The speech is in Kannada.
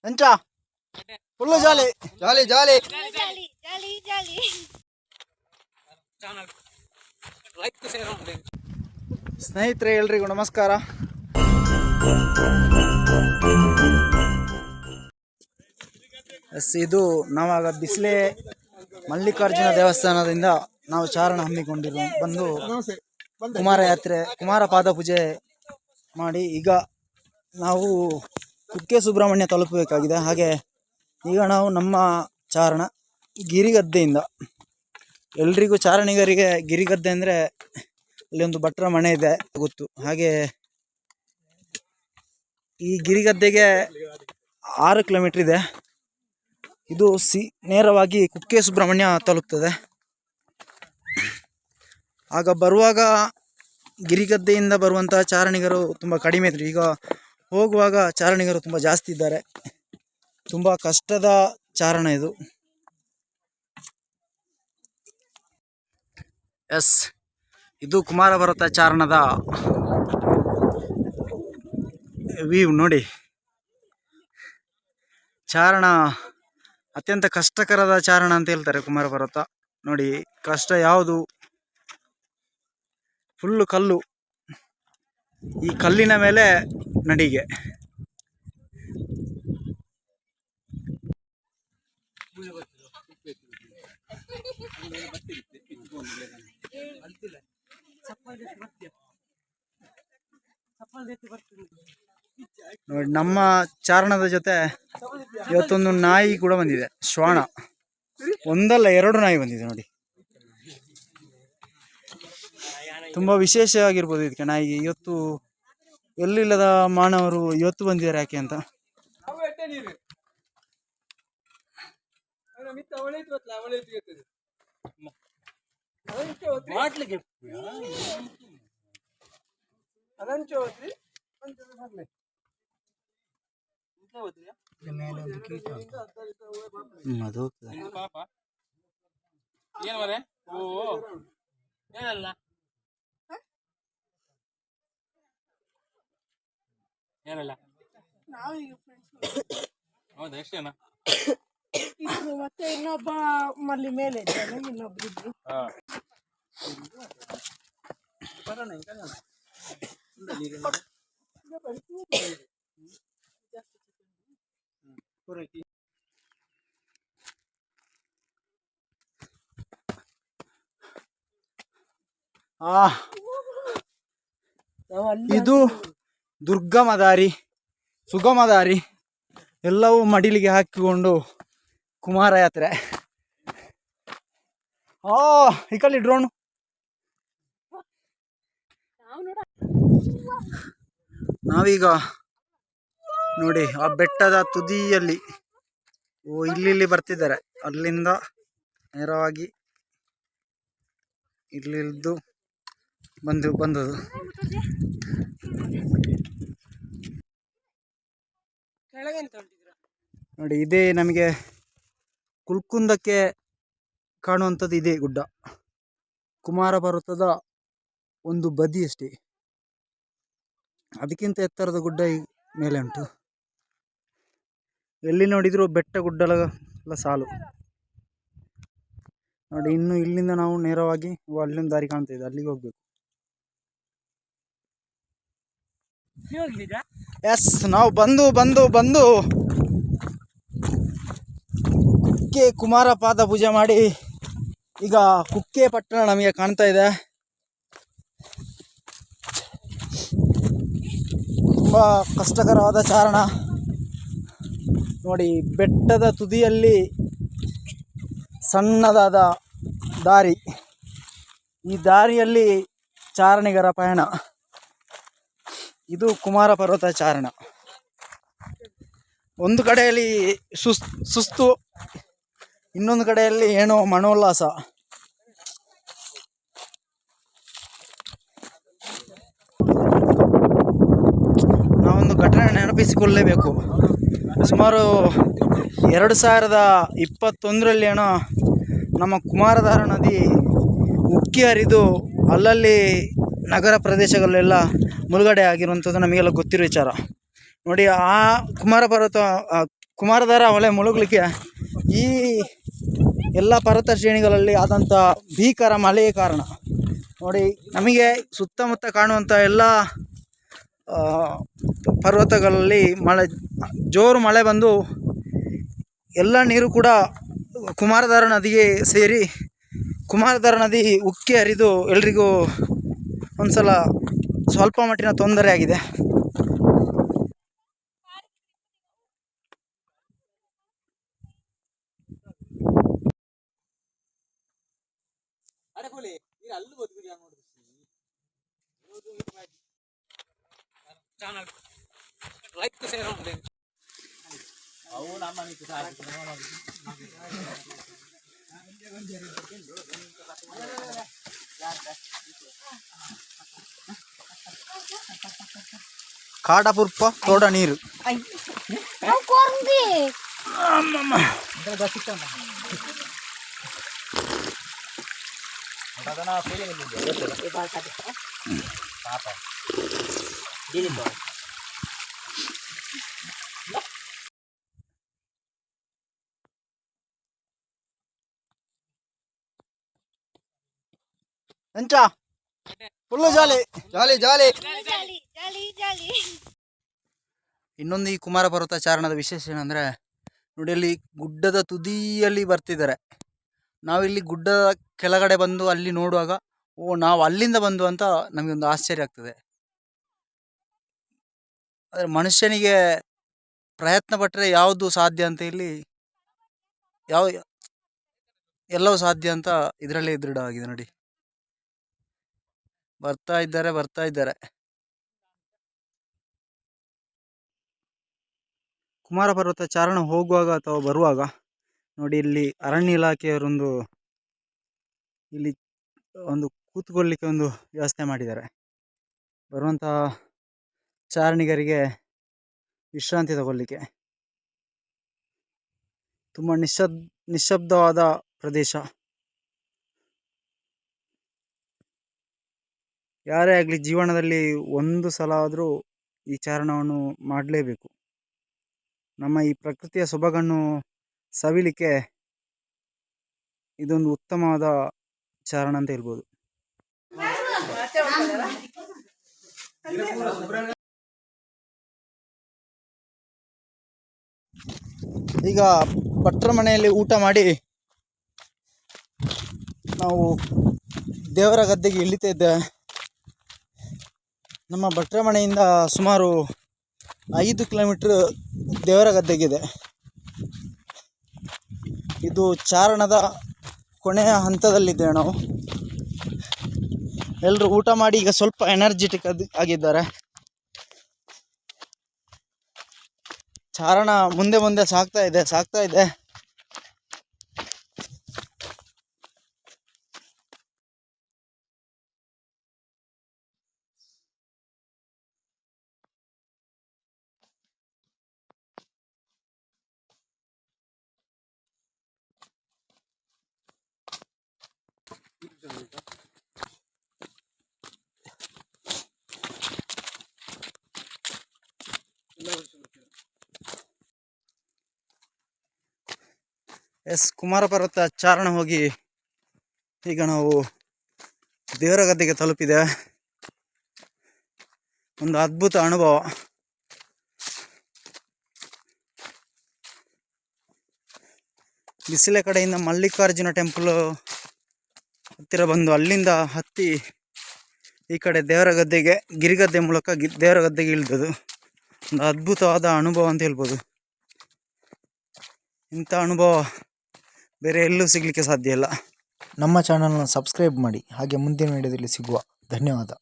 ಎಂಚ ಫುಲ್ಲು ಜಾಲಿ ಜಾಲಿ ಜಾಲಿ. ಸ್ನೇಹಿತರೆ ಎಲ್ರಿಗೂ ನಮಸ್ಕಾರ. ಇದು ನಾವಾಗ ಬಿಸಿಲೆ ಮಲ್ಲಿಕಾರ್ಜುನ ದೇವಸ್ಥಾನದಿಂದ ನಾವು ಚಾರಣ ಹಮ್ಮಿಕೊಂಡಿರೋ ಬಂದು ಕುಮಾರ ಯಾತ್ರೆ ಕುಮಾರ ಪಾದ ಪೂಜೆ ಮಾಡಿ ಈಗ ನಾವು ಕುಕ್ಕೆ ಸುಬ್ರಹ್ಮಣ್ಯ ತಲುಪಬೇಕಾಗಿದೆ. ಹಾಗೆ ಈಗ ನಾವು ನಮ್ಮ ಚಾರಣ ಗಿರಿಗದ್ದೆಯಿಂದ, ಎಲ್ರಿಗೂ ಚಾರಣಿಗರಿಗೆ ಗಿರಿಗದ್ದೆ ಅಂದರೆ ಅಲ್ಲಿ ಒಂದು ಭಟ್ರ ಮನೆ ಇದೆ ಗೊತ್ತು. ಹಾಗೆ ಈ ಗಿರಿಗದ್ದೆಗೆ 6 ಕಿಲೋಮೀಟರ್ ಇದೆ. ಇದು ನೇರವಾಗಿ ಕುಕ್ಕೆ ಸುಬ್ರಹ್ಮಣ್ಯ ತಲುಪ್ತದೆ. ಆಗ ಬರುವಾಗ ಗಿರಿಗದ್ದೆಯಿಂದ ಬರುವಂತಹ ಚಾರಣಿಗರು ತುಂಬ ಕಡಿಮೆ ಇದ್ರು. ಈಗ ಹೋಗುವಾಗ ಚಾರಣಿಗರು ತುಂಬ ಜಾಸ್ತಿ ಇದ್ದಾರೆ. ತುಂಬ ಕಷ್ಟದ ಚಾರಣ ಇದು. ಎಸ್, ಇದು ಕುಮಾರ ಪರ್ವತ ಚಾರಣದ ವ್ಯೂ ನೋಡಿ. ಚಾರಣ ಅತ್ಯಂತ ಕಷ್ಟಕರದ ಚಾರಣ ಅಂತ ಹೇಳ್ತಾರೆ ಕುಮಾರ ಪರ್ವತ. ನೋಡಿ ಕಷ್ಟ ಯಾವುದು, ಫುಲ್ಲು ಕಲ್ಲು. ಈ ಕಲ್ಲಿನ ಮೇಲೆ ನಡಿಗೆ. ನೋಡಿ ನಮ್ಮ ಚಾರಣದ ಜೊತೆ ಇವತ್ತೊಂದು ನಾಯಿ ಕೂಡ ಬಂದಿದೆ, ಶ್ವಾನ. ಒಂದಲ್ಲ 2 ನಾಯಿ ಬಂದಿದೆ ನೋಡಿ. ತುಂಬ ವಿಶೇಷ ಆಗಿರ್ಬೋದು ಇದಕ್ಕೆ ನಾಯಿಗೆ. ಇವತ್ತು ಎಲ್ಲಿಲ್ಲದ ಮಾನವರು ಇವತ್ತು ಬಂದಿದ್ದಾರೆ ಯಾಕೆ ಅಂತ. ಅದು ಏನಲ್ಲ ಹೌದಾ? ಎಷ್ಟೇನಾ? ಮತ್ತೆ ಇನ್ನೊಬ್ಬ ಮಲ್ಲಿ ಮೇಲೆ ಇದ್ದಾನೆ, ಇನ್ನೊಬ್ರು ಇದ್ರು. ಇದು ದುರ್ಗಮ ದಾರಿ, ಸುಗಮ ದಾರಿ, ಎಲ್ಲವೂ ಮಡಿಲಿಗೆ ಹಾಕಿಕೊಂಡು ಕುಮಾರ ಯಾತ್ರೆ. ಈ ಕಲ್ಲಿ ಡ್ರೋನು. ನಾವೀಗ ನೋಡಿ ಆ ಬೆಟ್ಟದ ತುದಿಯಲ್ಲಿ ಇಲ್ಲಿ ಬರ್ತಿದ್ದಾರೆ. ಅಲ್ಲಿಂದ ನೇರವಾಗಿ ಇಲ್ಲಿದ್ದು ಬಂದದ್ದು. ನೋಡಿ ಇದೇ ನಮಗೆ ಕುಲ್ಕುಂದಕ್ಕೆ ಕಾಣುವಂಥದ್ದು ಇದೇ ಗುಡ್ಡ. ಕುಮಾರ ಪರ್ವತದ ಒಂದು ಬದಿ ಅಷ್ಟೇ. ಅದಕ್ಕಿಂತ ಎತ್ತರದ ಗುಡ್ಡ ಈ ಮೇಲೆ ಉಂಟು. ಎಲ್ಲಿ ನೋಡಿದ್ರು ಬೆಟ್ಟ ಗುಡ್ಡಗಳ ಸಾಲು ನೋಡಿ. ಇನ್ನು ಇಲ್ಲಿಂದ ನಾವು ನೇರವಾಗಿ ಅಲ್ಲೊಂದು ದಾರಿ ಕಾಣ್ತಾ ಇದೆ, ಅಲ್ಲಿಗೆ ಹೋಗ್ಬೇಕು. ಎಸ್, ನಾವು ಬಂದು ಕುಕ್ಕೆ ಕುಮಾರ ಪಾದ ಪೂಜೆ ಮಾಡಿ ಈಗ ಕುಕ್ಕೆ ಪಟ್ಟಣ ನಮಗೆ ಕಾಣ್ತಾ ಇದೆ. ತುಂಬ ಕಷ್ಟಕರವಾದ ಚಾರಣ ನೋಡಿ. ಬೆಟ್ಟದ ತುದಿಯಲ್ಲಿ ಸಣ್ಣದಾದ ದಾರಿ, ಈ ದಾರಿಯಲ್ಲಿ ಚಾರಣಿಗರ ಪಯಣ. ಇದು ಕುಮಾರ ಪರ್ವತ ಚಾರಣ. ಒಂದು ಕಡೆಯಲ್ಲಿ ಸುಸ್ತು, ಇನ್ನೊಂದು ಕಡೆಯಲ್ಲಿ ಏನೋ ಮನೋಲ್ಲಾಸ. ನಾವೊಂದು ಘಟನೆ ನೆನಪಿಸಿಕೊಳ್ಳಲೇಬೇಕು. ಸುಮಾರು 2021ರಲ್ಲಿ ಏನೋ ನಮ್ಮ ಕುಮಾರಧಾರ ನದಿ ಉಕ್ಕಿ ಹರಿದು ಅಲ್ಲಲ್ಲಿ ನಗರ ಪ್ರದೇಶಗಳೆಲ್ಲ ಮುಳುಗಡೆ ಆಗಿರುವಂಥದ್ದು ನಮಗೆಲ್ಲ ಗೊತ್ತಿರೋ ವಿಚಾರ. ನೋಡಿ, ಆ ಕುಮಾರ ಪರ್ವತ ಕುಮಾರಧಾರ ಹೊಳೆ ಮುಳುಗಲಿಕ್ಕೆ ಈ ಎಲ್ಲ ಪರ್ವತ ಶ್ರೇಣಿಗಳಲ್ಲಿ ಆದಂಥ ಭೀಕರ ಮಳೆಯೇ ಕಾರಣ. ನೋಡಿ, ನಮಗೆ ಸುತ್ತಮುತ್ತ ಕಾಣುವಂಥ ಎಲ್ಲ ಪರ್ವತಗಳಲ್ಲಿ ಜೋರು ಮಳೆ ಬಂದು ಎಲ್ಲ ನೀರು ಕೂಡ ಕುಮಾರಧಾರ ನದಿಗೆ ಸೇರಿ ಕುಮಾರಧಾರ ನದಿ ಉಕ್ಕಿ ಹರಿದು ಎಲ್ರಿಗೂ ಒಂದು ಸಲ ಸ್ವಲ್ಪ ಮಟ್ಟಿನ ತೊಂದರೆ ಆಗಿದೆ. ಕಾಡಪುರ್ಪ ತೋಡ ನೀರು ಎಂಚ ಫುಲ್ಲು ಜಾಲಿ ಜಾಲಿ ಜಾಲಿ. ಇನ್ನೊಂದು ಈ ಕುಮಾರ ಪರ್ವತ ಚಾರಣದ ವಿಶೇಷ ಏನಂದರೆ, ನೋಡಿ ಅಲ್ಲಿ ಗುಡ್ಡದ ತುದಿಯಲ್ಲಿ ಬರ್ತಿದ್ದಾರೆ. ನಾವಿಲ್ಲಿ ಗುಡ್ಡದ ಕೆಳಗಡೆ ಬಂದು ಅಲ್ಲಿ ನೋಡುವಾಗ ನಾವು ಅಲ್ಲಿಂದ ಬಂದು ಅಂತ ನಮಗೊಂದು ಆಶ್ಚರ್ಯ ಆಗ್ತದೆ. ಆದರೆ ಮನುಷ್ಯನಿಗೆ ಪ್ರಯತ್ನ ಪಟ್ಟರೆ ಯಾವುದು ಸಾಧ್ಯ ಅಂತ ಇಲ್ಲಿ ಎಲ್ಲವೂ ಸಾಧ್ಯ ಅಂತ ಇದರಲ್ಲೇ ದೃಢವಾಗಿದೆ. ನೋಡಿ, ಬರ್ತಾ ಇದ್ದಾರೆ. ಕುಮಾರ ಪರ್ವತ ಚಾರಣ ಹೋಗುವಾಗ ಅಥವಾ ಬರುವಾಗ ನೋಡಿ, ಇಲ್ಲಿ ಅರಣ್ಯ ಇಲಾಖೆಯವರೊಂದು ಇಲ್ಲಿ ಒಂದು ಕೂತ್ಕೊಳ್ಳಿಕ್ಕೆ ಒಂದು ವ್ಯವಸ್ಥೆ ಮಾಡಿದ್ದಾರೆ. ಬರುವಂಥ ಚಾರಣಿಗರಿಗೆ ವಿಶ್ರಾಂತಿ ತಗೊಳ್ಳಿಕ್ಕೆ. ತುಂಬ ನಿಶ್ಶಬ್ದವಾದ ಪ್ರದೇಶ. ಯಾರೇ ಆಗಲಿ ಜೀವನದಲ್ಲಿ ಒಂದು ಸಲ ಆದರೂ ಈ ಚಾರಣವನ್ನು ಮಾಡಲೇಬೇಕು. ನಮ್ಮ ಈ ಪ್ರಕೃತಿಯ ಸೊಬಗನ್ನು ಸವಿಲಿಕ್ಕೆ ಇದೊಂದು ಉತ್ತಮವಾದ ಚಾರಣ ಅಂತ ಹೇಳ್ಬೋದು. ಈಗ ಭಟ್ರ ಮನೆಯಲ್ಲಿ ಊಟ ಮಾಡಿ ನಾವು ದೇವರ ಗದ್ದೆಗೆ ಇಳಿತಾ ಇದ್ದೇವೆ. ನಮ್ಮ ಭಟ್ರ ಮನೆಯಿಂದ ಸುಮಾರು 5 ಕಿಲೋಮೀಟ್ರ್ ದೇವರ ಗದ್ದೆಗಿದೆ. ಇದು ಚಾರಣದ ಕೊನೆಯ ಹಂತದಲ್ಲಿದ್ದೇವೆ ನಾವು. ಎಲ್ಲರೂ ಊಟ ಮಾಡಿ ಈಗ ಸ್ವಲ್ಪ ಎನರ್ಜೆಟಿಕ್ ಆಗಿದ್ದಾರೆ. ಚಾರಣ ಮುಂದೆ ಸಾಗ್ತಾ ಇದೆ. ಕುಮಾರ ಪರ್ವತ ಚಾರಣ ಹೋಗಿ ಈಗ ನಾವು ದೇವರ ಗದ್ದೆಗೆ ತಲುಪಿದೆ. ಒಂದು ಅದ್ಭುತ ಅನುಭವ. ಬಿಸಿಲೆ ಕಡೆಯಿಂದ ಮಲ್ಲಿಕಾರ್ಜುನ ಟೆಂಪಲ್ ಹತ್ತಿರ ಬಂದು ಅಲ್ಲಿಂದ ಹತ್ತಿ ಈ ಕಡೆ ದೇವರ ಗದ್ದೆಗೆ ಗಿರಿಗದ್ದೆ ಮೂಲಕ ದೇವರ ಗದ್ದೆಗೆ ಇಳಿದದು ಒಂದು ಅದ್ಭುತವಾದ ಅನುಭವ ಅಂತ ಹೇಳ್ಬೋದು. ಇಂಥ ಅನುಭವ ಬೇರೆ ಎಲ್ಲೂ ಸಿಗಲಿಕ್ಕೆ ಸಾಧ್ಯ ಇಲ್ಲ. ನಮ್ಮ ಚಾನಲ್ನ ಸಬ್ಸ್ಕ್ರೈಬ್ ಮಾಡಿ, ಹಾಗೆ ಮುಂದಿನ ವಿಡಿಯೋದಲ್ಲಿ ಸಿಗುವ. ಧನ್ಯವಾದ.